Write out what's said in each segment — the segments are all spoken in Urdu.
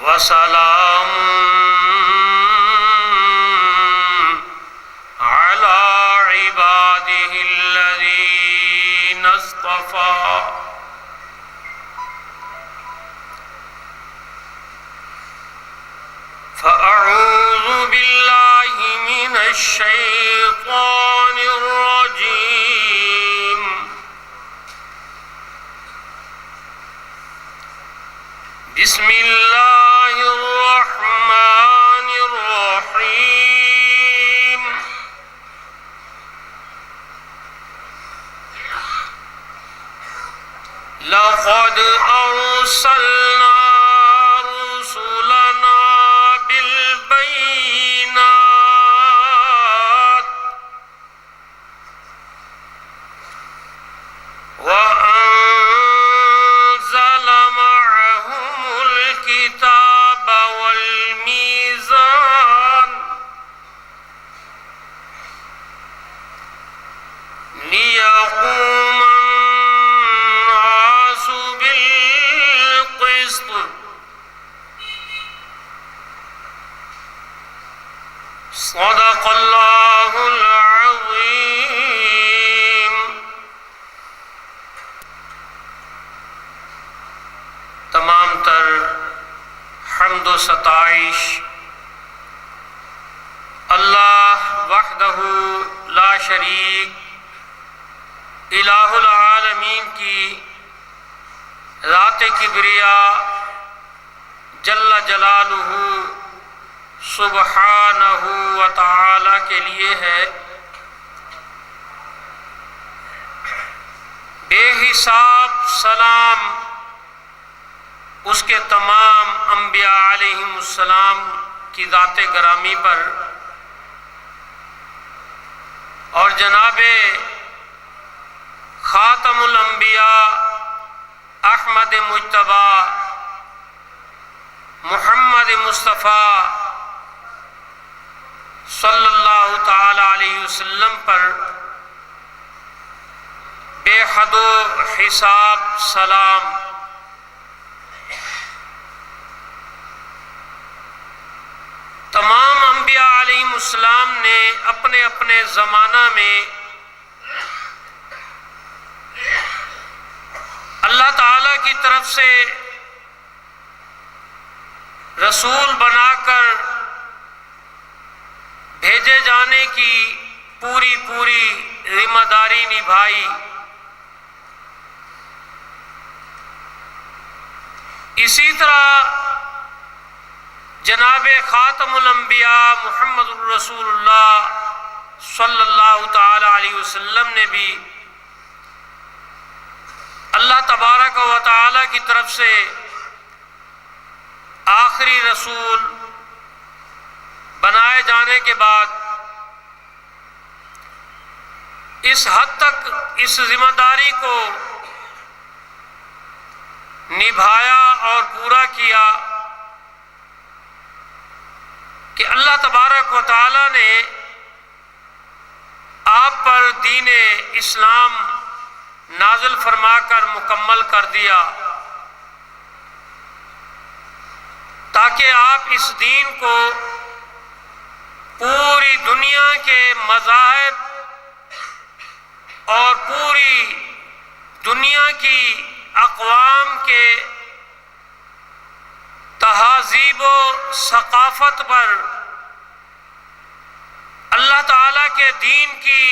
وسلام على عباده الذين اصطفى فأعوذ بالله من الشيطان الرجيم بسم الله الرحمن الرحيم لقد أرسلنا رسلنا بالبينات وأنزل معهم الكتاب والميزان ليقوم الناس بالقسط صدق اللہ العظیم۔ تمام تر حمد و ستائش اللہ وحدہ لا شریک الہ العالمین کی ذات کبریا جل جلالہ سبحانہ و تعالی کے لیے ہے۔ بے حساب سلام اس کے تمام انبیاء علیہم السلام کی ذات گرامی پر اور جناب خاتم الانبیاء احمد مجتبی محمد مصطفیٰ صلی اللہ تعالی علیہ وسلم پر بے حد و حساب سلام۔ تمام انبیاء علیہم السلام نے اپنے اپنے زمانہ میں اللہ تعالیٰ کی طرف سے رسول بنا کر بھیجے جانے کی پوری ذمہ داری نبھائی۔ اسی طرح جناب خاتم الانبیاء محمد الرسول اللہ صلی اللہ تعالی علیہ وسلم نے بھی اللہ تبارک و تعالی کی طرف سے آخری رسول بنائے جانے کے بعد اس حد تک اس ذمہ داری کو نبھایا اور پورا کیا کہ اللہ تبارک و تعالی نے آپ پر دین اسلام نازل فرما کر مکمل کر دیا تاکہ آپ اس دین کو پوری دنیا کے مذاہب اور پوری دنیا کی اقوام کے تہذیب و ثقافت پر اللہ تعالیٰ کے دین کی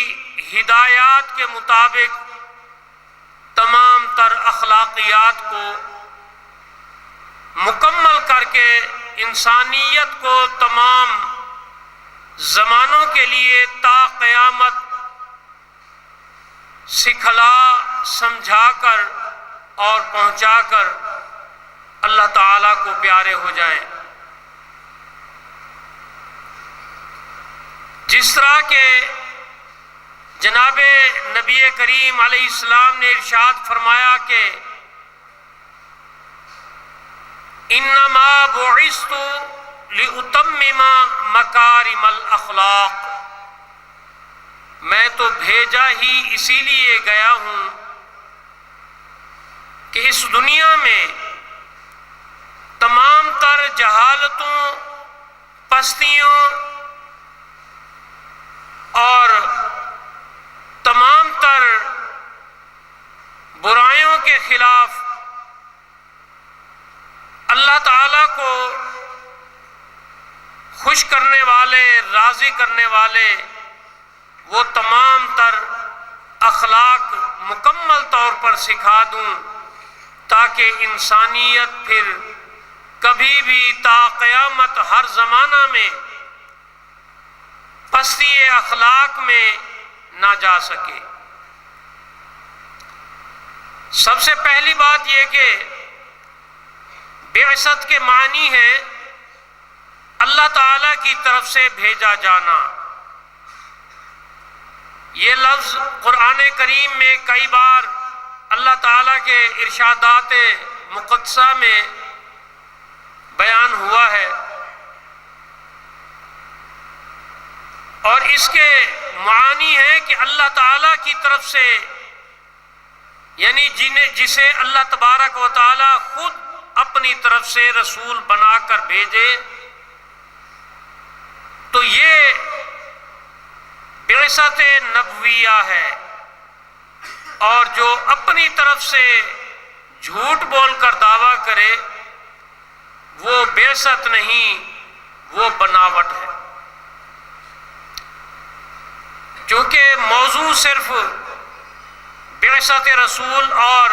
ہدایات کے مطابق تمام تر اخلاقیات کو مکمل کر کے انسانیت کو تمام زمانوں کے لیے تا قیامت سکھلا سمجھا کر اور پہنچا کر اللہ تعالیٰ کو پیارے ہو جائیں۔ جس طرح کہ جناب نبی کریم علیہ السلام نے ارشاد فرمایا کہ انما بعثت لأتمم مکارم الاخلاق، میں تو بھیجا ہی اسی لیے گیا ہوں کہ اس دنیا میں تمام تر جہالتوں، پستیوں اور تمام تر برائیوں کے خلاف اللہ تعالیٰ کو خوش کرنے والے، راضی کرنے والے وہ تمام تر اخلاق مکمل طور پر سکھا دوں، تاکہ انسانیت پھر کبھی بھی تا قیامت ہر زمانہ میں پستی اخلاق میں نہ جا سکے۔ سب سے پہلی بات یہ کہ بعثت کے معنی ہے اللہ تعالیٰ کی طرف سے بھیجا جانا۔ یہ لفظ قرآن کریم میں کئی بار اللہ تعالیٰ کے ارشادات مقدسہ میں بیان ہوا ہے، اور اس کے معانی ہے کہ اللہ تعالیٰ کی طرف سے، یعنی جسے اللہ تبارک و تعالیٰ خود اپنی طرف سے رسول بنا کر بھیجے، تو یہ بعثت نبویہ ہے۔ اور جو اپنی طرف سے جھوٹ بول کر دعویٰ کرے وہ بعثت نہیں، وہ بناوٹ ہے۔ چونکہ موضوع صرف بعثت رسول اور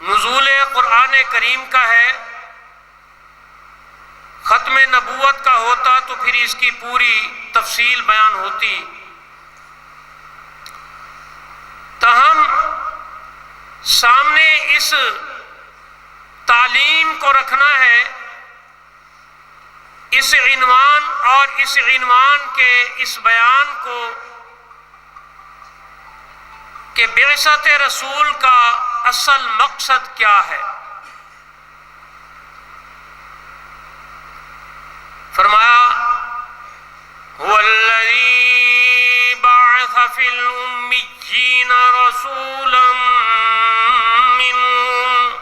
نزول قرآن کریم کا ہے، ختم نبوت کا ہوتا تو پھر اس کی پوری تفصیل بیان ہوتی۔ تاہم سامنے اس تعلیم کو رکھنا ہے، اس عنوان اور اس عنوان کے اس بیان کو، کہ بعثت رسول کا اصل مقصد کیا ہے۔ فرمایا هو الذی بعث فی الامیین رسولا منہم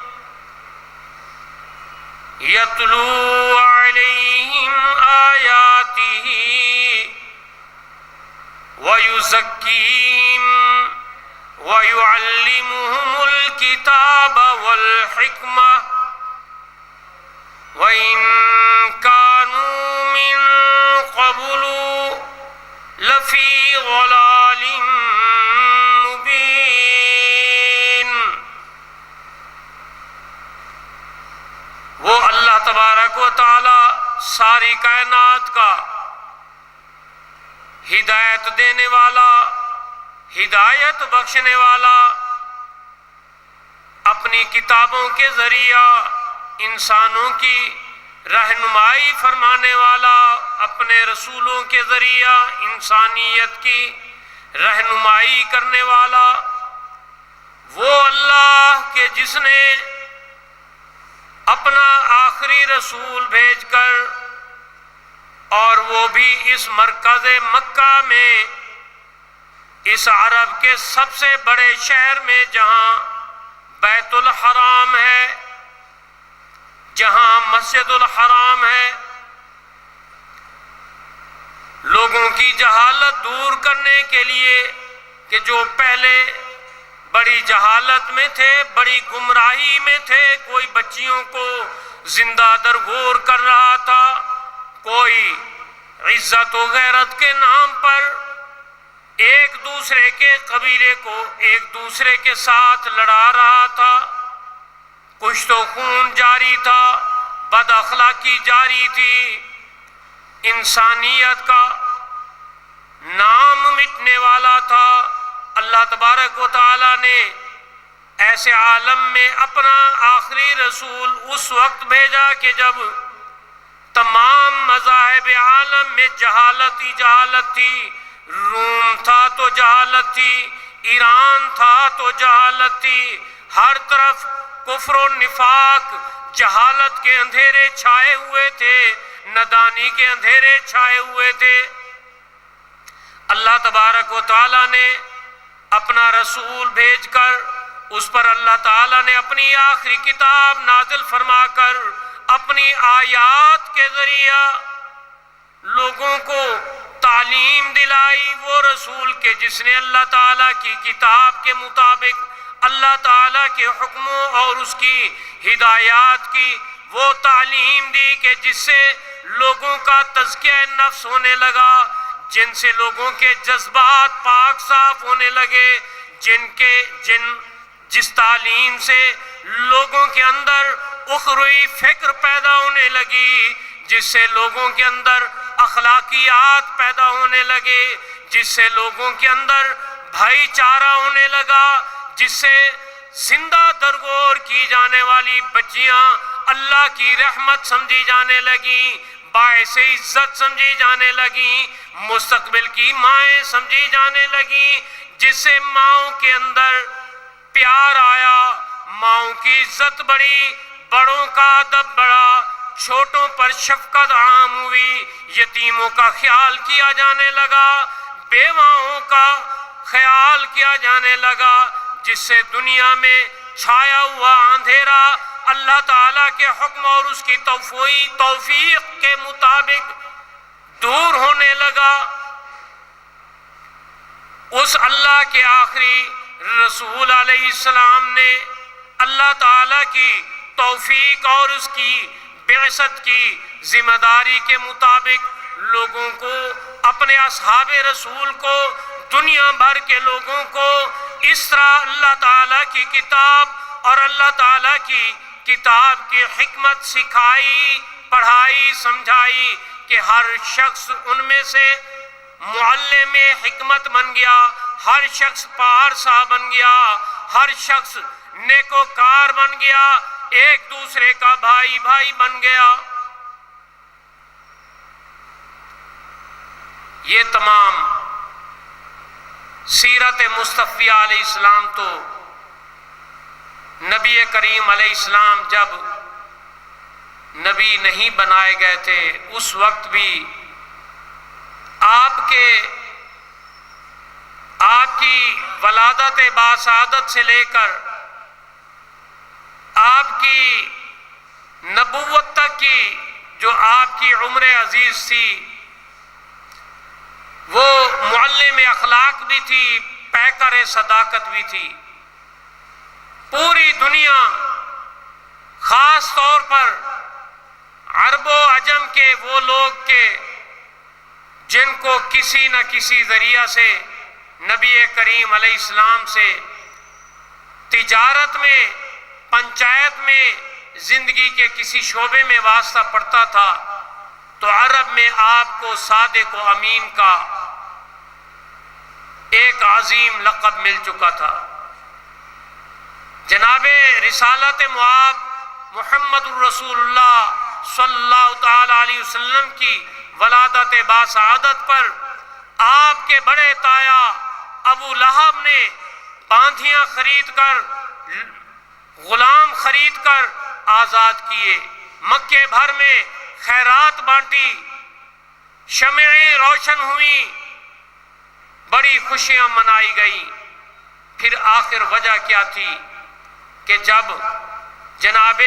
یتلو علیہم آیاتہ ویزکیہم وَيُعَلِّمُهُمُ الْكِتَابَ وَالْحِكْمَةَ وَإِن كَانُوا مِن قَبْلُ لَفِي ضَلَالٍ مُبِينٍ۔ وہ اللہ تبارک و تعالی ساری کائنات کا ہدایت دینے والا، ہدایت بخشنے والا، اپنی کتابوں کے ذریعہ انسانوں کی رہنمائی فرمانے والا، اپنے رسولوں کے ذریعہ انسانیت کی رہنمائی کرنے والا، وہ اللہ کہ جس نے اپنا آخری رسول بھیج کر، اور وہ بھی اس مرکز مکہ میں، اس عرب کے سب سے بڑے شہر میں جہاں بیت الحرام ہے، جہاں مسجد الحرام ہے، لوگوں کی جہالت دور کرنے کے لیے کہ جو پہلے بڑی جہالت میں تھے، بڑی گمراہی میں تھے، کوئی بچیوں کو زندہ درگور کر رہا تھا، کوئی عزت و غیرت کے نام پر ایک دوسرے کے قبیلے کو ایک دوسرے کے ساتھ لڑا رہا تھا، کچھ تو خون جاری تھا، بد اخلاقی جاری تھی، انسانیت کا نام مٹنے والا تھا۔ اللہ تبارک و تعالی نے ایسے عالم میں اپنا آخری رسول اس وقت بھیجا کہ جب تمام مذاہب عالم میں جہالت ہی جہالت تھی، روم تھا تو جہالت تھی، ایران تھا تو جہالت تھی، ہر طرف کفر و نفاق، جہالت کے اندھیرے چھائے ہوئے تھے، نادانی کے اندھیرے چھائے ہوئے تھے۔ اللہ تبارک و تعالی نے اپنا رسول بھیج کر اس پر اللہ تعالیٰ نے اپنی آخری کتاب نازل فرما کر اپنی آیات کے ذریعہ لوگوں کو تعلیم دلائی وہ رسول کے جس نے اللہ تعالیٰ کی کتاب کے مطابق اللہ تعالیٰ کے حکموں اور اس کی ہدایات کی وہ تعلیم دی کہ جس سے لوگوں کا تزکیہ نفس ہونے لگا، جن سے لوگوں کے جذبات پاک صاف ہونے لگے، جس تعلیم سے لوگوں کے اندر اخروی فکر پیدا ہونے لگی، جس سے لوگوں کے اندر اخلاقیات پیدا ہونے لگے، جس سے لوگوں کے اندر بھائی چارہ ہونے لگا، جس سے زندہ درگور کی جانے والی بچیاں اللہ کی رحمت سمجھی جانے لگیں، باعث عزت سمجھی جانے لگیں، مستقبل کی مائیں سمجھی جانے لگیں، جس سے ماؤں کے اندر پیار آیا، ماؤں کی عزت بڑھی، بڑوں کا ادب بڑھا، چھوٹوں پر شفقت عام ہوئی، یتیموں کا خیال کیا جانے لگا، بیواؤں کا خیال کیا جانے لگا، جس سے دنیا میں چھایا ہوا اندھیرا اللہ تعالیٰ کے حکم اور اس کی توفیق کے مطابق دور ہونے لگا۔ اس اللہ کے آخری رسول علیہ السلام نے اللہ تعالیٰ کی توفیق اور اس کی بعثت کی ذمہ داری کے مطابق لوگوں کو، اپنے اصحاب رسول کو، دنیا بھر کے لوگوں کو اس طرح اللہ تعالیٰ کی کتاب اور اللہ تعالیٰ کی کتاب کی حکمت سکھائی، پڑھائی، سمجھائی کہ ہر شخص ان میں سے معلم حکمت بن گیا، ہر شخص پارسا بن گیا، ہر شخص نیکوکار بن گیا، ایک دوسرے کا بھائی بھائی بن گیا۔ یہ تمام سیرت مصطفی علیہ السلام تو نبی کریم علیہ السلام جب نبی نہیں بنائے گئے تھے اس وقت بھی آپ کی ولادت باسعادت سے لے کر آپ کی نبوت تک کی جو آپ کی عمر عزیز تھی وہ معلم اخلاق بھی تھی، پیکر صداقت بھی تھی۔ پوری دنیا، خاص طور پر عرب و عجم کے وہ لوگ جن کو کسی نہ کسی ذریعہ سے نبی کریم علیہ السلام سے تجارت میں، پنچایت میں، زندگی کے کسی شعبے میں واسطہ پڑتا تھا تو عرب میں آپ کو صادق و امین کا ایک عظیم لقب مل چکا تھا۔ جناب رسالت معاب محمد الرسول اللہ صلی اللہ تعالی علیہ وسلم کی ولادت باسعادت پر آپ کے بڑے تایا ابو لہب نے باندھیاں خرید کر، غلام خرید کر آزاد کیے، مکے بھر میں خیرات بانٹی، شمعیں روشن ہوئیں، بڑی خوشیاں منائی گئی۔ پھر آخر وجہ کیا تھی کہ جب جناب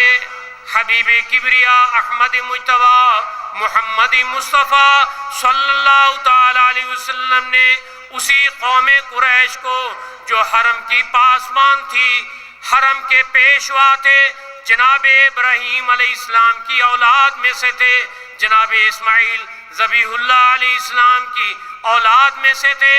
حبیب کبریا احمد مجتبیٰ محمد مصطفیٰ صلی اللہ تعالی علیہ وسلم نے اسی قوم قریش کو جو حرم کی پاسبان تھی، حرم کے پیشوا تھے، جناب ابراہیم علیہ السلام کی اولاد میں سے تھے، جناب اسماعیل ذبیح اللہ علیہ السلام کی اولاد میں سے تھے،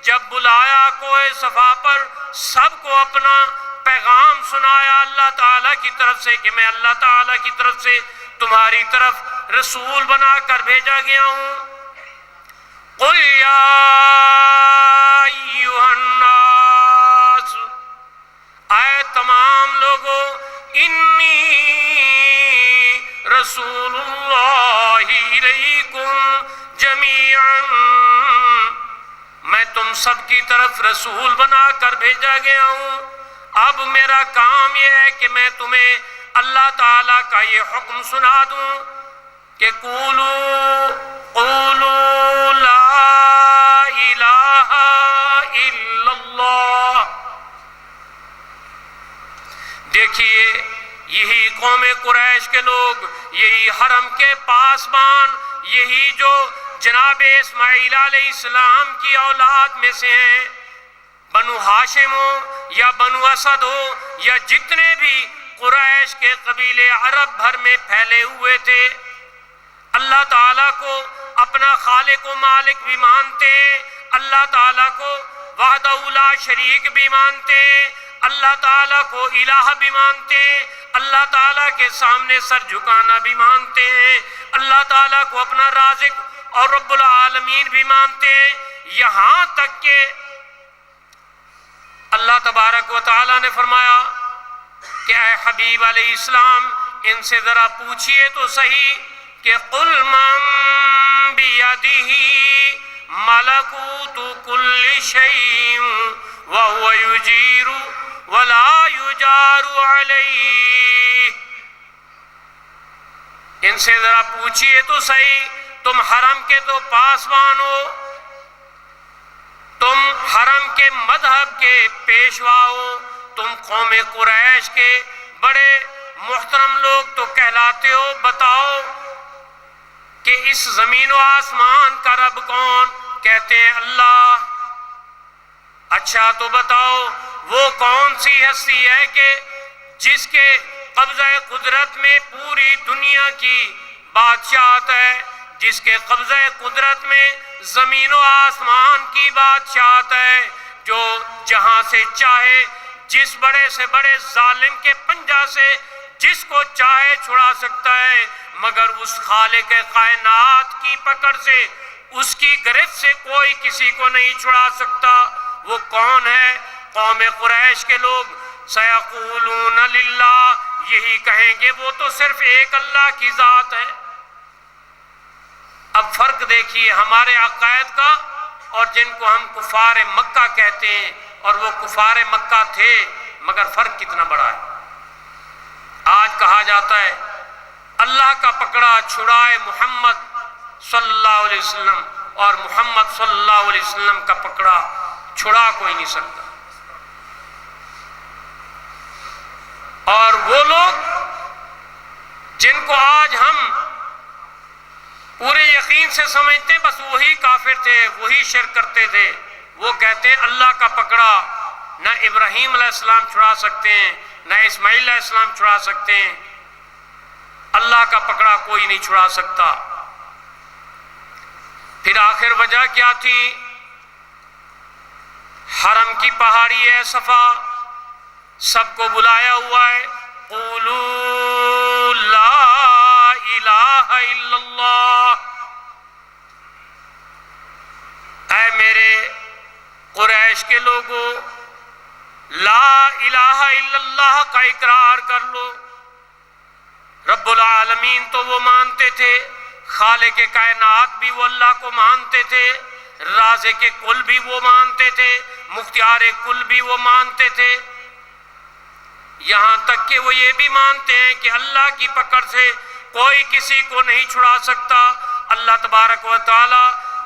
جب بلایا کوہ صفا پر سب کو اپنا پیغام سنایا اللہ تعالیٰ کی طرف سے کہ میں اللہ تعالیٰ کی طرف سے تمہاری طرف رسول بنا کر بھیجا گیا ہوں۔ قُلْ يَا أَيُّهَا النَّاسُ، اے تمام لوگوں، انی رسول اللہ الیکم جمیعا، میں تم سب کی طرف رسول بنا کر بھیجا گیا ہوں۔ اب میرا کام یہ ہے کہ میں تمہیں اللہ تعالیٰ کا یہ حکم سنا دوں کہ قولوا لا الہ الا اللہ، دیکھیے یہی قوم قریش کے لوگ، یہی حرم کے پاسبان، یہی جو جناب اسماعیل علیہ السلام کی اولاد میں سے ہیں، بنو ہاشم ہو یا بنو اسد ہو یا جتنے بھی قریش کے قبیلے عرب بھر میں پھیلے ہوئے تھے، اللہ تعالیٰ کو اپنا خالق و مالک بھی مانتے ہیں، اللہ تعالیٰ کو وحدہ لا شریک بھی مانتے ہیں، اللہ تعالیٰ کو الہ بھی مانتے ہیں، اللہ تعالیٰ کے سامنے سر جھکانا بھی مانتے ہیں، اللہ تعالیٰ کو اپنا رازق اور رب العالمین بھی مانتے ہیں، یہاں تک کہ اللہ تبارک و تعالیٰ نے فرمایا کہ اے حبیب علیہ السلام ان سے ذرا پوچھئے تو صحیح کہ قل من بیدہ ملکوت کل شیء وہو یجیر ولا یجار علیہ، ان سے ذرا پوچھئے تو صحیح، تم حرم کے تو پاسبان ہو، تم حرم کے مذہب کے پیشوا ہو، تم قوم قریش کے بڑے محترم لوگ تو کہلاتے ہو، بتاؤ کہ اس زمین و آسمان کا رب کون؟ کہتے ہیں اللہ۔ اچھا تو بتاؤ وہ کون سی ہستی ہے کہ جس کے قبضہ قدرت میں پوری دنیا کی بادشاہت ہے، جس کے قبضہ قدرت میں زمین و آسمان کی بادشاہت ہے، جو جہاں سے چاہے جس بڑے سے بڑے ظالم کے پنجہ سے جس کو چاہے چھڑا سکتا ہے، مگر اس خالق کائنات کی پکڑ سے، اس کی گرفت سے کوئی کسی کو نہیں چھڑا سکتا۔ وہ کون ہے؟ قوم قریش کے لوگ سیقولون للہ، یہی کہیں گے وہ تو صرف ایک اللہ کی ذات ہے۔ اب فرق دیکھیے ہمارے عقائد کا اور جن کو ہم کفار مکہ کہتے ہیں، اور وہ کفار مکہ تھے، مگر فرق کتنا بڑا ہے۔ آج کہا جاتا ہے اللہ کا پکڑا چھڑائے محمد صلی اللہ علیہ وسلم، اور محمد صلی اللہ علیہ وسلم کا پکڑا چھڑا کوئی نہیں سکتا۔ اور وہ لوگ جن کو آج ہم پورے یقین سے سمجھتے ہیں بس وہی کافر تھے، وہی شرک کرتے تھے، وہ کہتے ہیں اللہ کا پکڑا نہ ابراہیم علیہ السلام چھڑا سکتے ہیں، نہ اسماعیل علیہ السلام چھڑا سکتے ہیں، اللہ کا پکڑا کوئی نہیں چھڑا سکتا۔ پھر آخر وجہ کیا تھی؟ حرم کی پہاڑی ہے صفا، سب کو بلایا ہوا ہے، قولوا لا الہ الا اللہ، اے میرے قریش کے لوگوں لا الہ الا اللہ کا اقرار کر لو۔ رب العالمین تو وہ مانتے تھے، خالق کائنات بھی وہ اللہ کو مانتے تھے، رازق کل بھی وہ مانتے تھے، مختار کل بھی وہ مانتے تھے، یہاں تک کہ وہ یہ بھی مانتے ہیں کہ اللہ کی پکڑ سے کوئی کسی کو نہیں چھڑا سکتا۔ اللہ تبارک و تعالی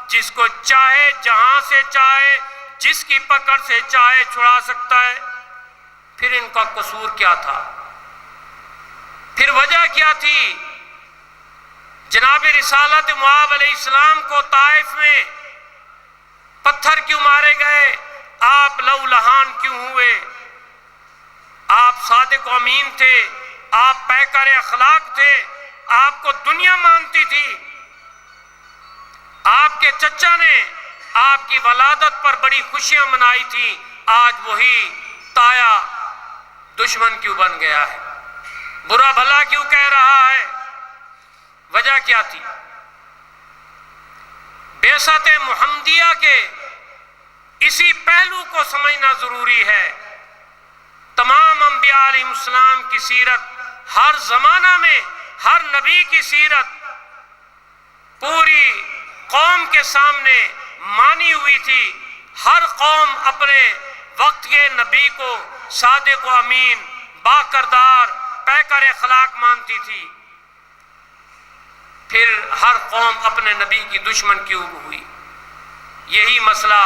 جس کو چاہے جہاں سے چاہے جس کی پکڑ سے چاہے چھڑا سکتا ہے۔ پھر ان کا قصور کیا تھا؟ پھر وجہ کیا تھی؟ جناب رسالت معاذ علیہ السلام کو طائف میں پتھر کیوں مارے گئے؟ آپ لو لہان کیوں ہوئے؟ آپ صادق و امین تھے، آپ پیکر اخلاق تھے، آپ کو دنیا مانتی تھی، آپ کے چچا نے آپ کی ولادت پر بڑی خوشیاں منائی تھی، آج وہی تایا دشمن کیوں بن گیا ہے؟ برا بھلا کیوں کہہ رہا ہے؟ وجہ کیا تھی؟ بعثت محمدیہ کے اسی پہلو کو سمجھنا ضروری ہے۔ تمام انبیاء علیہ السلام کی سیرت، ہر زمانہ میں ہر نبی کی سیرت پوری قوم کے سامنے مانی ہوئی تھی۔ ہر قوم اپنے وقت کے نبی کو صادق و امین، باکردار، پیکر اخلاق مانتی تھی۔ پھر ہر قوم اپنے نبی کی دشمن کیوں ہوئی؟ یہی مسئلہ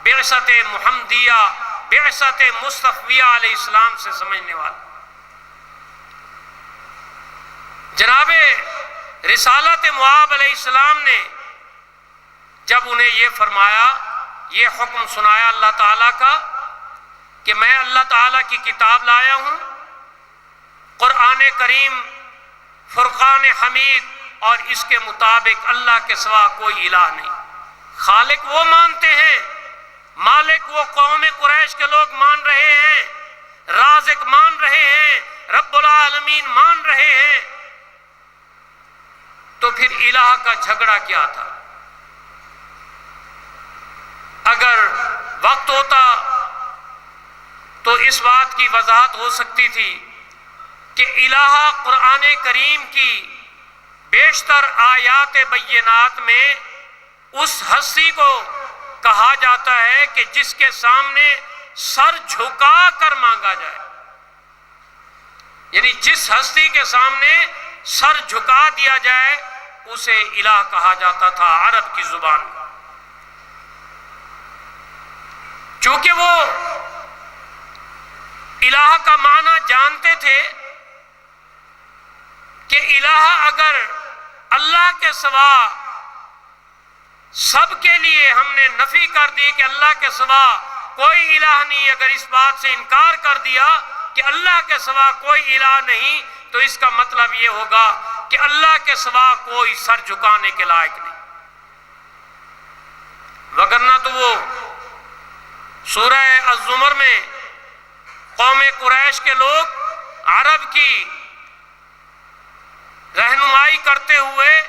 بعثت محمدیہ، بعثت مصطفیہ علیہ السلام سے سمجھنے والا۔ جناب رسالت معاب علیہ السلام نے جب انہیں یہ فرمایا، یہ حکم سنایا اللہ تعالیٰ کا کہ میں اللہ تعالیٰ کی کتاب لایا ہوں، قرآن کریم فرقان حمید، اور اس کے مطابق اللہ کے سوا کوئی الہ نہیں۔ خالق وہ مانتے ہیں، مالک وہ قوم قریش کے لوگ مان رہے ہیں، رازق مان رہے ہیں، رب العالمین مان رہے ہیں، تو پھر الہ کا جھگڑا کیا تھا؟ اگر وقت ہوتا تو اس بات کی وضاحت ہو سکتی تھی کہ الہ قرآن کریم کی بیشتر آیات بینات میں اس ہستی کو کہا جاتا ہے کہ جس کے سامنے سر جھکا کر مانگا جائے، یعنی جس ہستی کے سامنے سر جھکا دیا جائے اسے الہ کہا جاتا تھا عرب کی زبان میں۔ چونکہ وہ الہ کا معنی جانتے تھے کہ الہ اگر اللہ کے سوا سب کے لیے ہم نے نفی کر دی کہ اللہ کے سوا کوئی الہ نہیں، اگر اس بات سے انکار کر دیا کہ اللہ کے سوا کوئی الہ نہیں، تو اس کا مطلب یہ ہوگا کہ اللہ کے سوا کوئی سر جھکانے کے لائق نہیں۔ وگرنہ تو وہ سورہ الزمر میں قوم قریش کے لوگ عرب کی رہنمائی کرتے ہوئے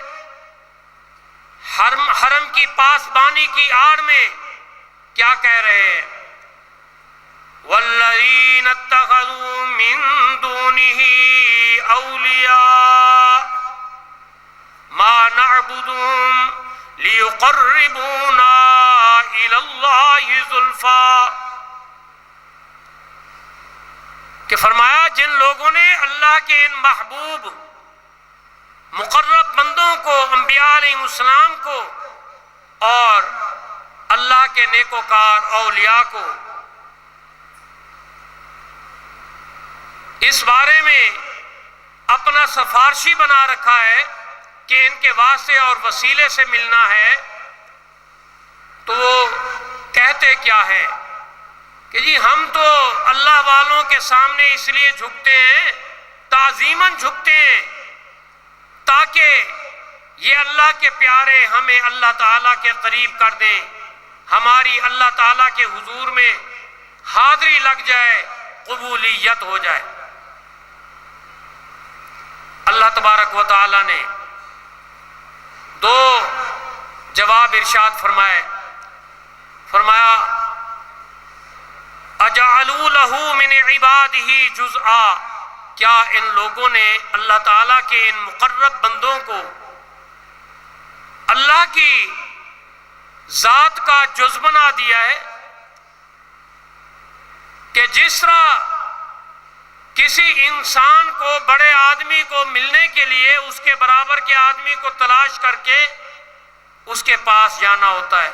حرم کی پاسبانی کی آڑ میں کیا کہہ رہے ہیں؟ وَالَّذِينَ اتَّخَذُوا مِن دُونِهِ أَوْلِيَاءَ مَا نَعْبُدُهُمْ لِيُقَرِّبُونَا إِلَى اللَّهِ زُلْفَىٰ، کہ فرمایا جن لوگوں نے اللہ کے ان محبوب مقرب بندوں کو، انبیاء علیہ السلام کو اور اللہ کے نیکوکار اولیاء کو اس بارے میں اپنا سفارشی بنا رکھا ہے کہ ان کے واسطے اور وسیلے سے ملنا ہے، تو وہ کہتے کیا ہے کہ جی ہم تو اللہ والوں کے سامنے اس لیے جھکتے ہیں، تعظیماً جھکتے ہیں تاکہ یہ اللہ کے پیارے ہمیں اللہ تعالیٰ کے قریب کر دیں، ہماری اللہ تعالیٰ کے حضور میں حاضری لگ جائے، قبولیت ہو جائے۔ اللہ تبارک و تعالیٰ نے دو جواب ارشاد فرمایا اجعلوا لہ من عبادہ جزءا، کیا ان لوگوں نے اللہ تعالیٰ کے ان مقرب بندوں کو اللہ کی ذات کا جز بنا دیا ہے کہ جس طرح کسی انسان کو، بڑے آدمی کو ملنے کے لیے اس کے برابر کے آدمی کو تلاش کر کے اس کے پاس جانا ہوتا ہے،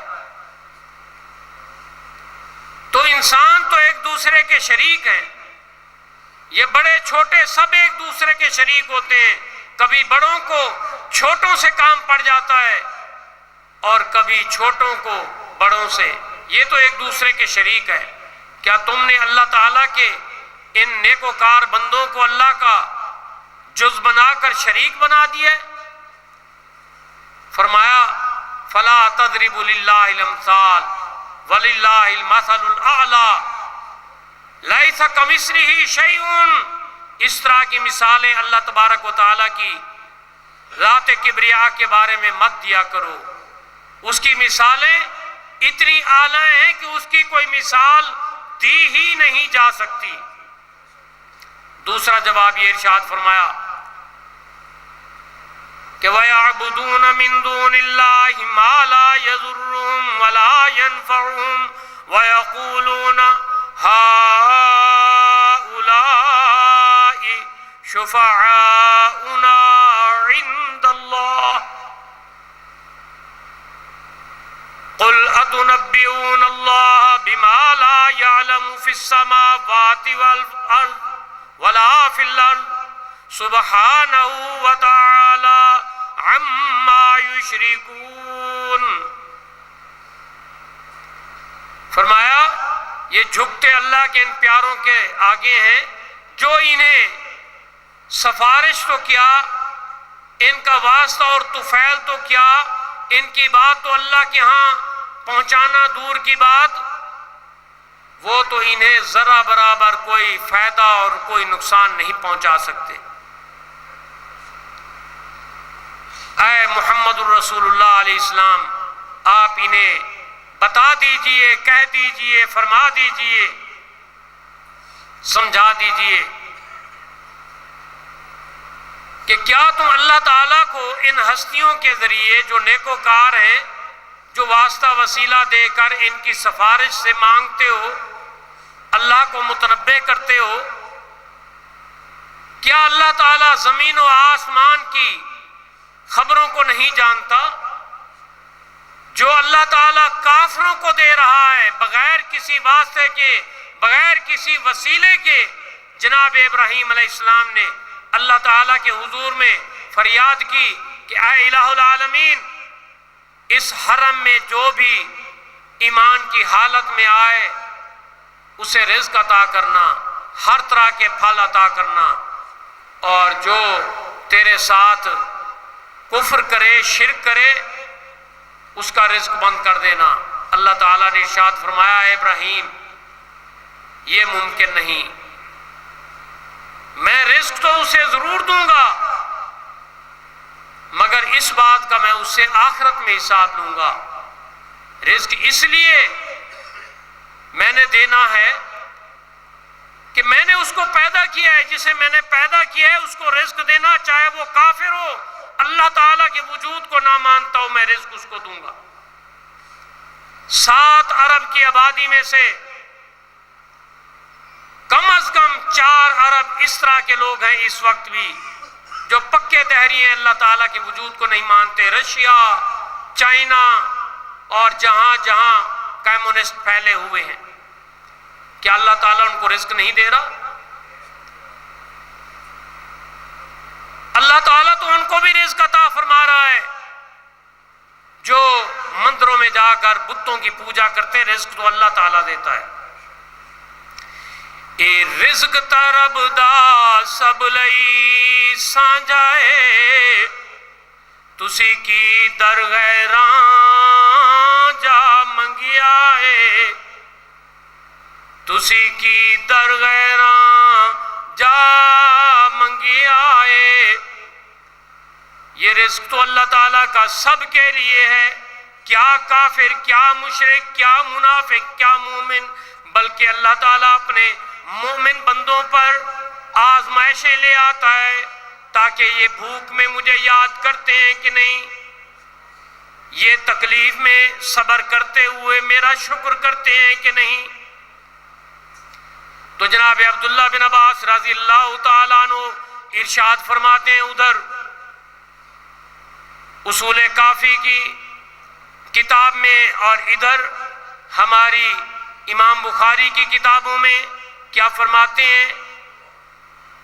تو انسان تو ایک دوسرے کے شریک ہیں، یہ بڑے چھوٹے سب ایک دوسرے کے شریک ہوتے ہیں، کبھی بڑوں کو چھوٹوں سے کام پڑ جاتا ہے اور کبھی چھوٹوں کو بڑوں سے، یہ تو ایک دوسرے کے شریک ہے۔ کیا تم نے اللہ تعالیٰ کے ان نیکوکار بندوں کو اللہ کا جز بنا کر شریک بنا دیا ہے؟ فرمایا فلا تضربوا للہ الامثال وللہ المثل الاعلی لیس کمثلہ شیء، اس طرح کی مثالیں اللہ تبارک و تعالیٰ کی ذات کبریا کے بارے میں مت دیا کرو، اس کی مثالیں اتنی اعلیٰ ہیں کہ اس کی کوئی مثال دی ہی نہیں جا سکتی۔ دوسرا جواب یہ ارشاد فرمایا کہ وَيَعْبُدُونَ مِن دُونِ اللَّهِ مَا لَا يَضُرُّهُمْ وَلَا يَنفَعُهُمْ وَيَقُولُونَ هَؤُلَاءِ شُفَعَاؤُنَا عِندَ اللَّهِ قُلْ أَتُنَبِّئُونَ اللَّهَ بِمَا لَا يَعْلَمُ فِي السَّمَاوَاتِ وَالْأَرْضِ وَلَا فِي الْأَرْضِ سبحانہ و تعالی عما یشرکون۔ فرمایا یہ جھکتے اللہ کے ان پیاروں کے آگے ہیں جو انہیں سفارش تو کیا، ان کا واسطہ اور طفیل تو کیا، ان کی بات تو اللہ کے ہاں پہنچانا دور کی بات، وہ تو انہیں ذرہ برابر کوئی فائدہ اور کوئی نقصان نہیں پہنچا سکتے۔ اے محمد الرسول اللہ علیہ السلام، آپ انہیں بتا دیجئے، کہہ دیجئے، فرما دیجئے، سمجھا دیجئے کہ کیا تم اللہ تعالیٰ کو ان ہستیوں کے ذریعے جو نیکوکار ہیں، جو واسطہ وسیلہ دے کر ان کی سفارش سے مانگتے ہو، اللہ کو متنبع کرتے ہو، کیا اللہ تعالیٰ زمین و آسمان کی خبروں کو نہیں جانتا؟ جو اللہ تعالیٰ کافروں کو دے رہا ہے بغیر کسی واسطے کے، بغیر کسی وسیلے کے۔ جناب ابراہیم علیہ السلام نے اللہ تعالیٰ کے حضور میں فریاد کی کہ اے الہ العالمین، اس حرم میں جو بھی ایمان کی حالت میں آئے اسے رزق عطا کرنا، ہر طرح کے پھل عطا کرنا، اور جو تیرے ساتھ کفر کرے، شرک کرے، اس کا رزق بند کر دینا۔ اللہ تعالیٰ نے ارشاد فرمایا اے ابراہیم یہ ممکن نہیں، میں رزق تو اسے ضرور دوں گا مگر اس بات کا میں اس سے آخرت میں حساب لوں گا۔ رزق اس لیے میں نے دینا ہے کہ میں نے اس کو پیدا کیا ہے، جسے میں نے پیدا کیا ہے اس کو رزق دینا، چاہے وہ کافر ہو، اللہ تعالیٰ کے وجود کو نہ مانتا ہو، میں رزق اس کو دوں گا۔ 7 ارب کی آبادی میں سے کم از کم 4 ارب اس طرح کے لوگ ہیں اس وقت بھی جو پکے دہری ہیں، اللہ تعالیٰ کے وجود کو نہیں مانتے۔ رشیا، چائنا اور جہاں جہاں کمیونسٹ پھیلے ہوئے ہیں، کیا اللہ تعالیٰ ان کو رزق نہیں دے رہا؟ اللہ تعالیٰ تو ان کو بھی رزق عطا فرما رہا ہے۔ جو مندروں میں جا کر بتوں کی پوجا کرتے، رزق تو اللہ تعالیٰ دیتا ہے۔ اے رزق طرب دا سب لئی سانجائے، تسی کی در غیراں جا منگیا ہے، تسی کی در غیراں جا منگیا ہے۔ یہ رزق تو اللہ تعالیٰ کا سب کے لیے ہے، کیا کافر، کیا مشرک، کیا منافق، کیا مومن، بلکہ اللہ تعالیٰ اپنے مومن بندوں پر آزمائشیں لے آتا ہے تاکہ یہ بھوک میں مجھے یاد کرتے ہیں کہ نہیں، یہ تکلیف میں صبر کرتے ہوئے میرا شکر کرتے ہیں کہ نہیں۔ تو جناب عبداللہ بن عباس رضی اللہ تعالیٰ عنہ ارشاد فرماتے ہیں، ادھر اصول کافی کی کتاب میں اور ادھر ہماری امام بخاری کی کتابوں میں کیا فرماتے ہیں؟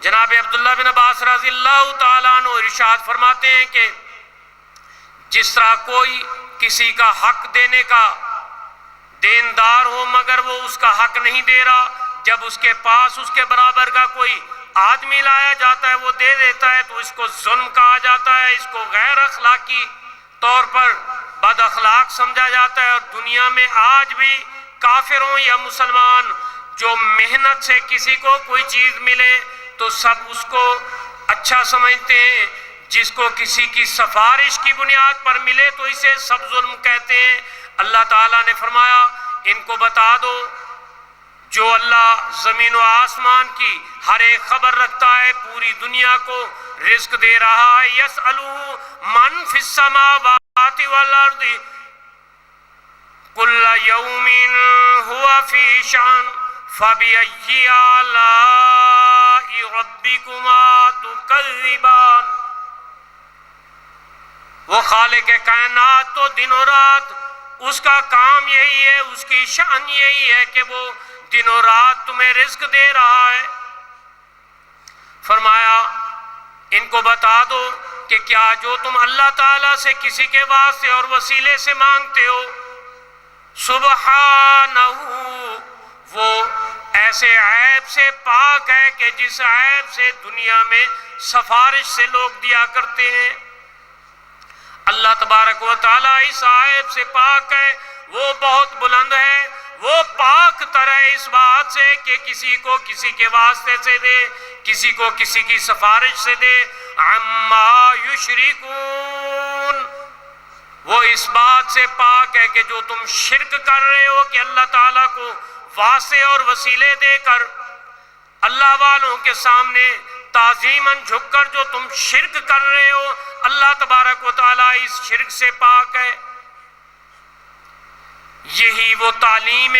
جناب عبداللہ بن عباس رضی اللہ تعالیٰ عنہ ارشاد فرماتے ہیں کہ جس طرح کوئی کسی کا حق دینے کا دیندار ہو مگر وہ اس کا حق نہیں دے رہا، جب اس کے پاس اس کے برابر کا کوئی آدمی لایا جاتا ہے وہ دے دیتا ہے تو اس کو ظلم کہا جاتا ہے، اس کو غیر اخلاقی طور پر بد اخلاق سمجھا جاتا ہے۔ اور دنیا میں آج بھی کافروں یا مسلمان جو محنت سے کسی کو کوئی چیز ملے تو سب اس کو اچھا سمجھتے ہیں، جس کو کسی کی سفارش کی بنیاد پر ملے تو اسے سب ظلم کہتے ہیں۔ اللہ تعالیٰ نے فرمایا ان کو بتا دو جو اللہ زمین و آسمان کی ہر ایک خبر رکھتا ہے، پوری دنیا کو رزق دے رہا ہے۔ یسألہ من فی السماوات والارض کل یوم ہوا فی شان فبأی آلاء ربکما تکذبان۔ وہ خالق کائنات تو دن و رات اس کا کام یہی ہے، اس کی شان یہی ہے کہ وہ دن و رات تمہیں رزق دے رہا ہے۔ فرمایا ان کو بتا دو کہ کیا جو تم اللہ تعالیٰ سے کسی کے واسطے اور وسیلے سے مانگتے ہو، سبحانہ، وہ ایسے عیب سے پاک ہے کہ جس عیب سے دنیا میں سفارش سے لوگ دیا کرتے ہیں۔ اللہ تبارک و تعالیٰ اس عیب سے پاک ہے، وہ بہت بلند ہے، وہ پاک تر ہے اس بات سے کہ کسی کو کسی کے واسطے سے دے، کسی کو کسی کی سفارش سے دے۔ عما یشرکون، وہ اس بات سے پاک ہے کہ جو تم شرک کر رہے ہو کہ اللہ تعالیٰ کو واسطے اور وسیلے دے کر اللہ والوں کے سامنے تعظیماً جھک کر جو تم شرک کر رہے ہو، اللہ تبارک و تعالیٰ اس شرک سے پاک ہے۔ یہی وہ تعلیم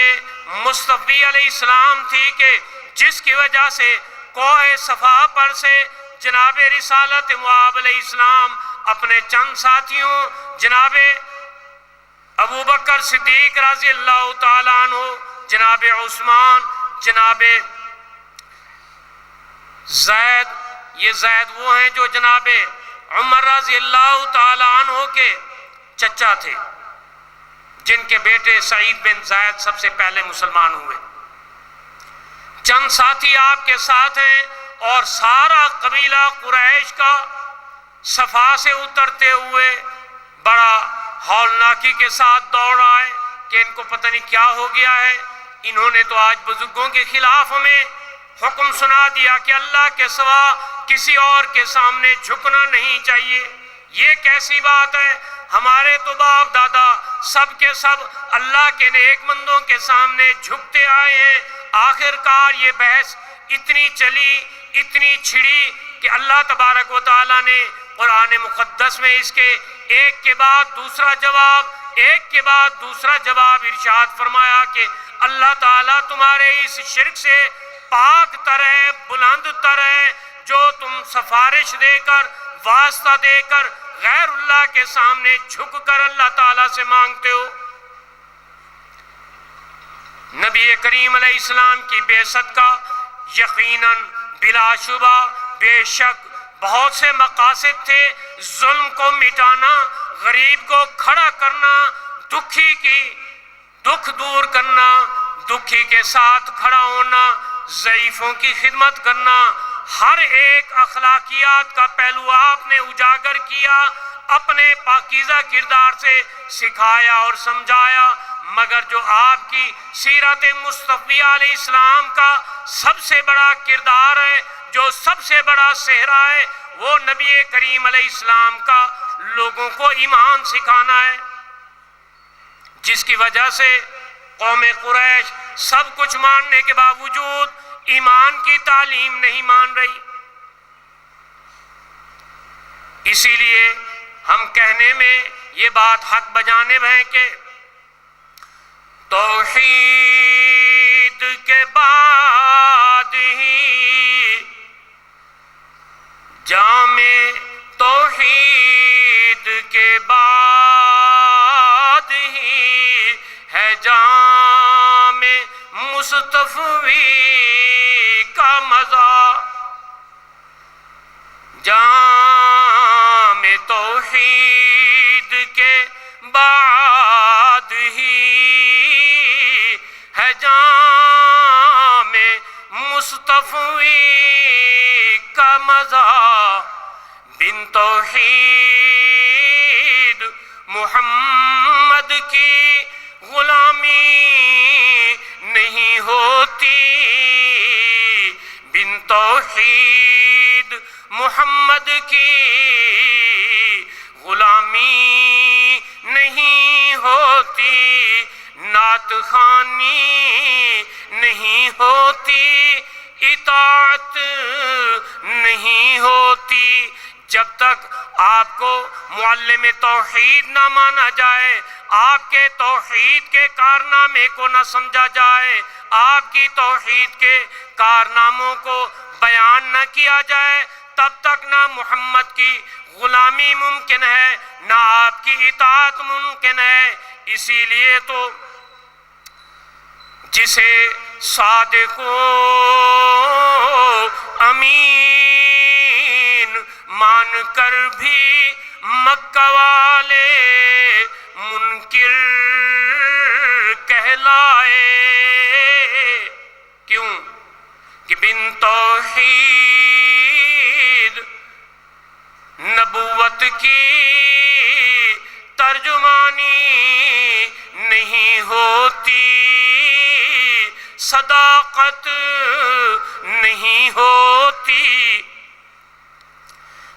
مصطفی علیہ السلام تھی کہ جس کی وجہ سے کوہ صفا پر سے جناب رسالت معاب علیہ السلام اپنے چند ساتھیوں جناب ابو بکر صدیق رضی اللہ تعالیٰ عنہ، جناب عثمان، جناب زید، یہ زید وہ ہیں جو جناب عمر رضی اللہ تعالیٰ عنہ کے چچا تھے، جن کے بیٹے سعید بن زید سب سے پہلے مسلمان ہوئے۔ چند ساتھی آپ کے ساتھ ہیں اور سارا قبیلہ قریش کا صفا سے اترتے ہوئے بڑا ہولناکی کے ساتھ دوڑ آئے کہ ان کو پتہ نہیں کیا ہو گیا ہے، انہوں نے تو آج بزرگوں کے خلاف ہمیں حکم سنا دیا کہ اللہ کے سوا کسی اور کے سامنے جھکنا نہیں چاہیے۔ یہ کیسی بات ہے؟ ہمارے تو باپ دادا سب کے سب اللہ کے نیک بندوں کے سامنے جھکتے آئے ہیں۔ آخر کار یہ بحث اتنی چلی، اتنی چھڑی کہ اللہ تبارک و تعالیٰ نے قرآن مقدس میں اس کے ایک کے بعد دوسرا جواب، ایک کے بعد دوسرا جواب ارشاد فرمایا کہ اللہ تعالیٰ تمہارے اس شرک سے پاک تر ہے، بلند تر ہے، جو تم سفارش دے کر، واسطہ دے کر غیر اللہ کے سامنے جھک کر اللہ تعالیٰ سے مانگتے ہو۔ نبی کریم علیہ السلام کی بعثت کا یقیناً بلا شبہ بے شک بہت سے مقاصد تھے، ظلم کو مٹانا، غریب کو کھڑا کرنا، دکھی کی دکھ دور کرنا، دکھی کے ساتھ کھڑا ہونا، ضعیفوں کی خدمت کرنا، ہر ایک اخلاقیات کا پہلو آپ نے اجاگر کیا، اپنے پاکیزہ کردار سے سکھایا اور سمجھایا۔ مگر جو آپ کی سیرت مصطفی علیہ السلام کا سب سے بڑا کردار ہے، جو سب سے بڑا صحرا ہے، وہ نبی کریم علیہ السلام کا لوگوں کو ایمان سکھانا ہے، جس کی وجہ سے قوم قریش سب کچھ ماننے کے باوجود ایمان کی تعلیم نہیں مان رہی۔ اسی لیے ہم کہنے میں یہ بات حق بجانب ہے کہ توحید کے بعد ہی جامع، توحید کے بعد ہی ہے جامع مصطفی کا مزہ، جامع توحید کے بعد ہی ہے جامع مصطفی کا مزہ، بن توحید محمد کی غلامی نہیں ہوتی، بن توحید محمد کی غلامی نہیں ہوتی، نعت خوانی نہیں ہوتی، اطاعت نہیں ہوتی۔ جب تک آپ کو معلم توحید نہ مانا جائے، آپ کے توحید کے کارنامے کو نہ سمجھا جائے، آپ کی توحید کے کارناموں کو بیان نہ کیا جائے، تب تک نہ محمد کی غلامی ممکن ہے، نہ آپ کی اطاعت ممکن ہے۔ اسی لیے تو جسے صادق و امین مان کر بھی مکہ والے منکر کہلائے۔ کیوں کہ بن توحید نبوت کی ترجمانی نہیں ہوتی، صداقت نہیں ہوتی۔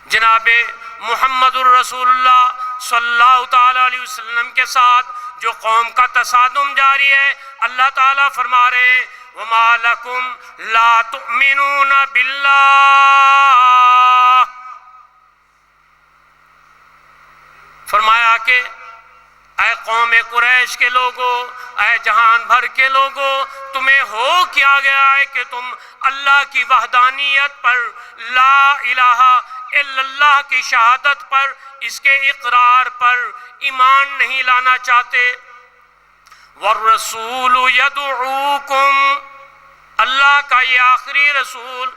جناب محمد الرسول اللہ صلی اللہ تعالیٰ علیہ وسلم کے ساتھ جو قوم کا تصادم جاری ہے، اللہ تعالیٰ فرما رہے ہیں وَمَا لَكُمْ لَا تُؤْمِنُونَ بِاللَّهِ، فرمایا کہ اے قوم قریش کے لوگوں، اے جہان بھر کے لوگوں، تمہیں ہو کیا گیا ہے کہ تم اللہ کی وحدانیت پر، لا الہ الا اللہ کی شہادت پر، اس کے اقرار پر ایمان نہیں لانا چاہتے۔ والرسول یدعوکم، اللہ کا یہ آخری رسول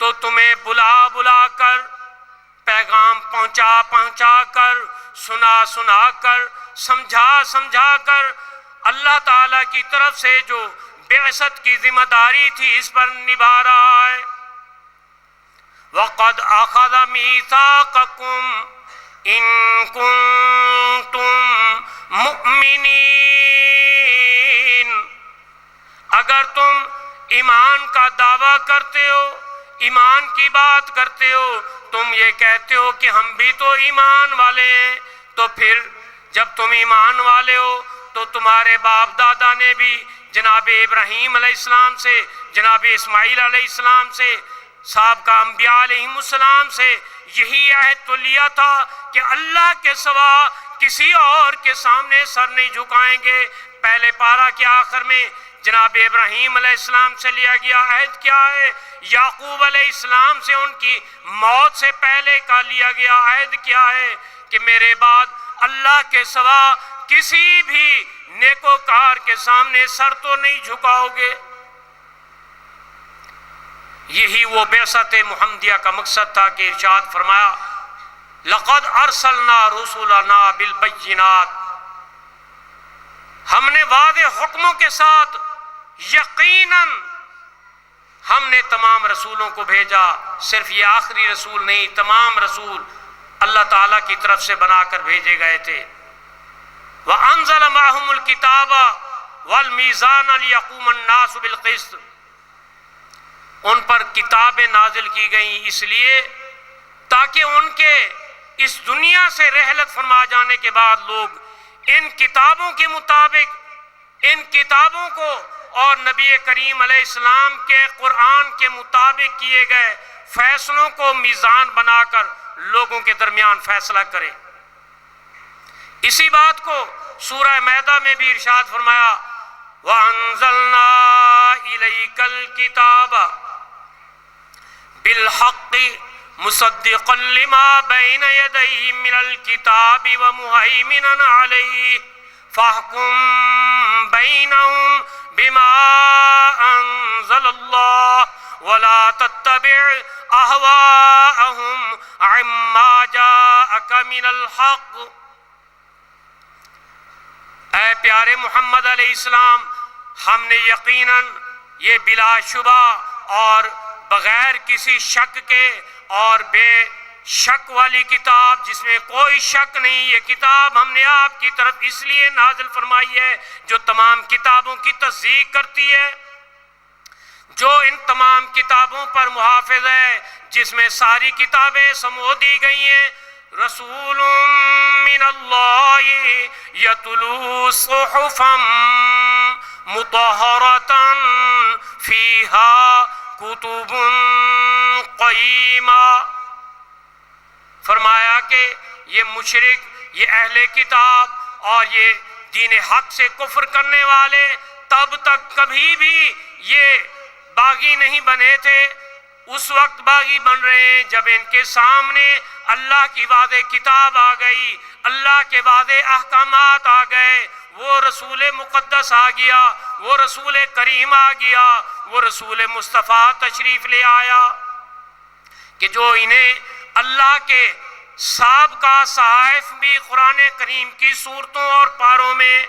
تو تمہیں بلا بلا کر، پیغام پہنچا کر، سنا کر، سمجھا کر اللہ تعالیٰ کی طرف سے جو بعثت کی ذمہ داری تھی اس پر نبھا رہا ہے۔ وَقَدْ أَخَذَ مِيثَاقَكُمْ إِن كُنتُم مُؤْمِنِينَ، اگر تم ایمان کا دعویٰ کرتے ہو، ایمان کی بات کرتے ہو، تم یہ کہتے ہو کہ ہم بھی تو ایمان والے ہیں، تو پھر جب تم ایمان والے ہو تو تمہارے باپ دادا نے بھی جناب ابراہیم علیہ السلام سے، جناب اسماعیل علیہ السلام سے، سابقہ انبیاء علیہ السلام سے یہی عہد تو لیا تھا کہ اللہ کے سوا کسی اور کے سامنے سر نہیں جھکائیں گے۔ پہلے پارہ کے آخر میں جناب ابراہیم علیہ السلام سے لیا گیا عہد کیا ہے؟ یعقوب علیہ السلام سے ان کی موت سے پہلے کا لیا گیا عہد کیا ہے کہ میرے بعد اللہ کے سوا کسی بھی نیکوکار کے سامنے سر تو نہیں جھکاؤ گے۔ یہی وہ بعثت محمدیہ کا مقصد تھا کہ ارشاد فرمایا لَقَدْ أَرْسَلْنَا رُسُلَنَا بِالْبَيِّنَاتِ، ہم نے واضح حکموں کے ساتھ یقیناً ہم نے تمام رسولوں کو بھیجا، صرف یہ آخری رسول نہیں، تمام رسول اللہ تعالیٰ کی طرف سے بنا کر بھیجے گئے تھے۔ وَأَنزَلَ مَعَهُمُ الْكِتَابَ وَالْمِيزَانَ لِيَقُومَ النَّاسُ بِالْقِسْطِ، ان پر کتابیں نازل کی گئیں اس لیے تاکہ ان کے اس دنیا سے رحلت فرما جانے کے بعد لوگ ان کتابوں کے مطابق، ان کتابوں کو اور نبی کریم علیہ السلام کے قرآن کے مطابق کیے گئے فیصلوں کو میزان بنا کر لوگوں کے درمیان فیصلہ کرے۔ اسی بات کو سورہ مائدہ میں بھی ارشاد فرمایا وَأَنزَلْنَا إِلَيْكَ الْكِتَابَ بِالْحَقِّ مُصَدِّقًا لِمَا بَيْنَ يَدَيْهِ مِنَ الْكِتَابِ وَمُهَيْمِنًا عَلَيْهِ فَاحْكُم بَيْنَهُم بِمَا أَنزَلَ اللَّهُ وَلَا تَتَّبِعْ أَهْوَاءَهُمْ عَمَّا جَاءَكَ مِنَ الْحَقِّ۔ اے پیارے محمد علیہ السلام، ہم نے یقیناً یہ بلا شبہ اور بغیر کسی شک کے اور بے شک والی کتاب جس میں کوئی شک نہیں، یہ کتاب ہم نے آپ کی طرف اس لیے نازل فرمائی ہے جو تمام کتابوں کی تصدیق کرتی ہے، جو ان تمام کتابوں پر محافظ ہے، جس میں ساری کتابیں سمو دی گئی ہیں۔ رسول من اللہ یتلو صحفا مطہرۃ فیہا کتب قیمہ، فرمایا کہ یہ مشرک، یہ اہل کتاب اور یہ دین حق سے کفر کرنے والے تب تک کبھی بھی یہ باغی نہیں بنے تھے، اس وقت باغی بن رہے ہیں جب ان کے سامنے اللہ کی واضح کتاب آ گئی، اللہ کے واضح احکامات آ گئے، وہ رسول مقدس آ گیا، وہ رسول کریم آ گیا، وہ رسول مصطفیٰ تشریف لے آیا کہ جو انہیں اللہ کے سابقہ صحائف بھی قرآن کریم کی صورتوں اور پاروں میں،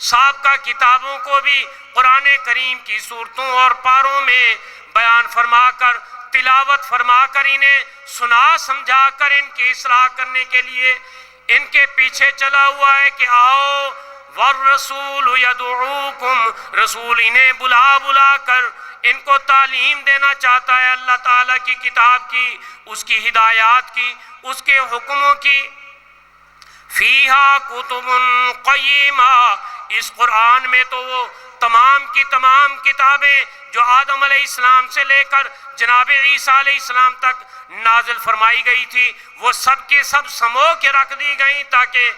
سابقہ کتابوں کو بھی قرآن کریم کی صورتوں اور پاروں میں بیان فرما کر، تلاوت فرما کر، انہیں سنا سمجھا کر ان کی اصلاح کرنے کے لیے ان کے پیچھے چلا ہوا ہے کہ آؤ والرسول یدعوکم، رسول انہیں بلا بلا کر ان کو تعلیم دینا چاہتا ہے اللہ تعالیٰ کی کتاب کی، اس کی ہدایات کی، اس کے حکموں کی۔ فیہا کتب قیمہ، اس قرآن میں تو وہ تمام کی تمام کتابیں جو آدم علیہ السلام سے لے کر جناب عیسیٰ علیہ السلام تک نازل فرمائی گئی تھی، وہ سب کے سب سمو کے رکھ دی گئیں تاکہ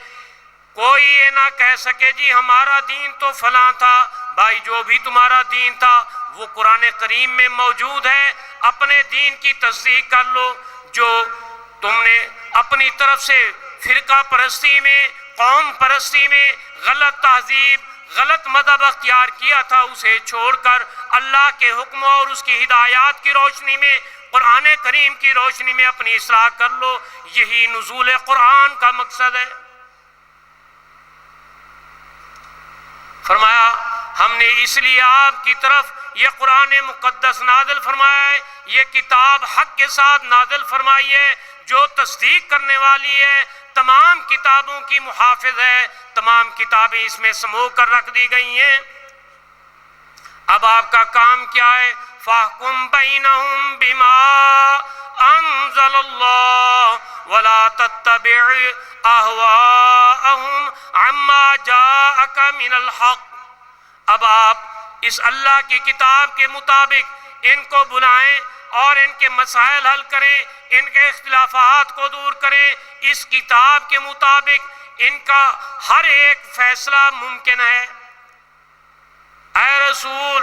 کوئی یہ نہ کہہ سکے جی ہمارا دین تو فلاں تھا۔ بھائی جو بھی تمہارا دین تھا وہ قرآن کریم میں موجود ہے، اپنے دین کی تصدیق کر لو۔ جو تم نے اپنی طرف سے فرقہ پرستی میں، قوم پرستی میں غلط تہذیب، غلط مذہب اختیار کیا تھا، اسے چھوڑ کر اللہ کے حکم اور اس کی ہدایات کی روشنی میں، قرآن کریم کی روشنی میں اپنی اصلاح کر لو۔ یہی نزول قرآن کا مقصد ہے۔ فرمایا ہم نے اس لیے آپ کی طرف یہ قرآن مقدس نازل فرمایا ہے، یہ کتاب حق کے ساتھ نازل فرمائی ہے جو تصدیق کرنے والی ہے، تمام کتابوں کی محافظ ہے، تمام کتابیں اس میں سمو کر رکھ دی گئی ہیں۔ اب آپ کا کام کیا ہے؟ فاحکم بینہم بما انزل اللہ ولا تتبع اہواءہم عما جاءک من الحق۔ اب آپ اس اللہ کی کتاب کے مطابق ان کو بلائیں اور ان کے مسائل حل کریں، ان کے اختلافات کو دور کریں۔ اس کتاب کے مطابق ان کا ہر ایک فیصلہ ممکن ہے۔ اے رسول،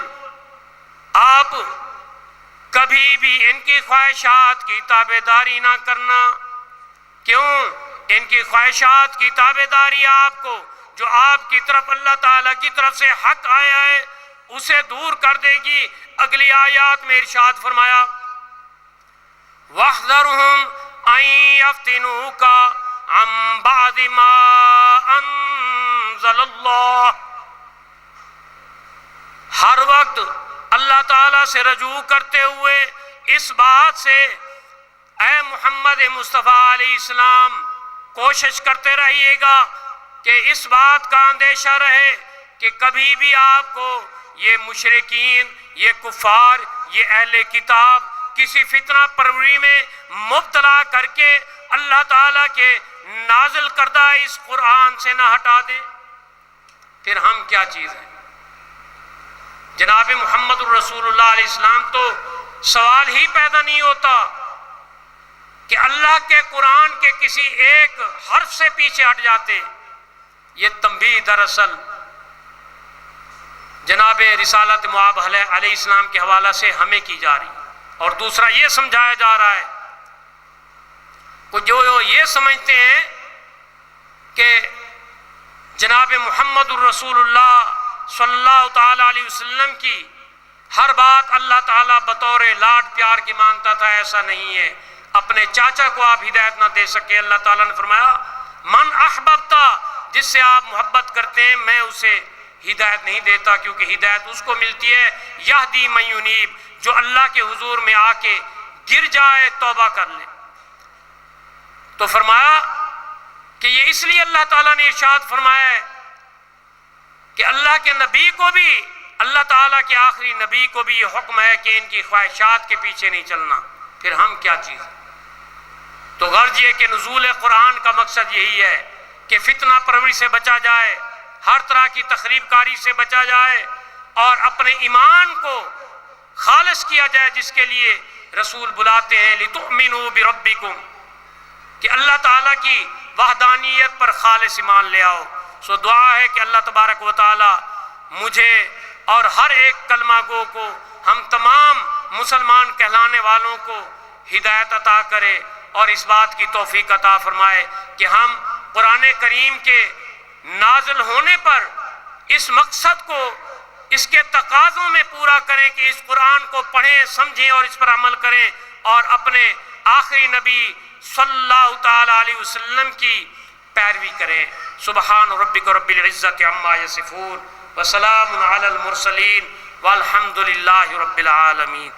آپ کبھی بھی ان کی خواہشات کی تابع داری نہ کرنا۔ کیوں؟ ان کی خواہشات کی تابع داری آپ کو، جو آپ کی طرف اللہ تعالیٰ کی طرف سے حق آیا ہے، اسے دور کر دے گی۔ اگلی آیات میں ارشاد فرمایا وَاحْذَرْهُمْ أَن يَفْتِنُوكَ عَن بَعْضِ مَا أَنزَلَ اللَّهُ۔ ہر وقت اللہ تعالیٰ سے رجوع کرتے ہوئے اس بات سے اے محمد مصطفیٰ علیہ السلام کوشش کرتے رہیے گا کہ اس بات کا اندیشہ رہے کہ کبھی بھی آپ کو یہ مشرکین، یہ کفار، یہ اہل کتاب کسی فتنہ پروری میں مبتلا کر کے اللہ تعالیٰ کے نازل کردہ اس قرآن سے نہ ہٹا دیں۔ پھر ہم کیا چیز ہیں؟ جناب محمد الرسول اللہ علیہ السلام تو سوال ہی پیدا نہیں ہوتا کہ اللہ کے قرآن کے کسی ایک حرف سے پیچھے ہٹ جاتے۔ یہ تنبیہ دراصل جناب رسالت معاب علیہ السلام کے حوالہ سے ہمیں کی جا رہی، اور دوسرا یہ سمجھایا جا رہا ہے کہ جو یہ سمجھتے ہیں کہ جناب محمد الرسول اللہ صلی اللہ تعالیٰ علیہ وسلم کی ہر بات اللہ تعالیٰ بطور لاڈ پیار کی مانتا تھا، ایسا نہیں ہے۔ اپنے چاچا کو آپ ہدایت نہ دے سکے۔ اللہ تعالیٰ نے فرمایا من احببتا، جس سے آپ محبت کرتے ہیں میں اسے ہدایت نہیں دیتا، کیونکہ ہدایت اس کو ملتی ہے یہدی من ینیب، جو اللہ کے حضور میں آ کے گر جائے، توبہ کر لے۔ تو فرمایا کہ یہ اس لیے اللہ تعالیٰ نے ارشاد فرمایا ہے کہ اللہ کے نبی کو بھی، اللہ تعالیٰ کے آخری نبی کو بھی یہ حکم ہے کہ ان کی خواہشات کے پیچھے نہیں چلنا۔ پھر ہم کیا چیز ہیں؟ تو غرض یہ کہ نزول قرآن کا مقصد یہی ہے کہ فتنہ پروری سے بچا جائے، ہر طرح کی تخریب کاری سے بچا جائے، اور اپنے ایمان کو خالص کیا جائے، جس کے لیے رسول بلاتے ہیں لِتُؤْمِنُوا بِرَبِّكُمْ، کہ اللہ تعالیٰ کی وحدانیت پر خالص ایمان لے آؤ۔ سو دعا ہے کہ اللہ تبارک و تعالیٰ مجھے اور ہر ایک کلمہ گو کو، ہم تمام مسلمان کہلانے والوں کو ہدایت عطا کرے، اور اس بات کی توفیق عطا فرمائے کہ ہم قرآن کریم کے نازل ہونے پر اس مقصد کو اس کے تقاضوں میں پورا کریں کہ اس قرآن کو پڑھیں، سمجھیں اور اس پر عمل کریں، اور اپنے آخری نبی صلی اللہ تعالیٰ علیہ وسلم کی پیروی کریں۔ سبحان ربک رب العزت عما یصفون وسلام علی المرسلین والحمد للہ رب العالمین۔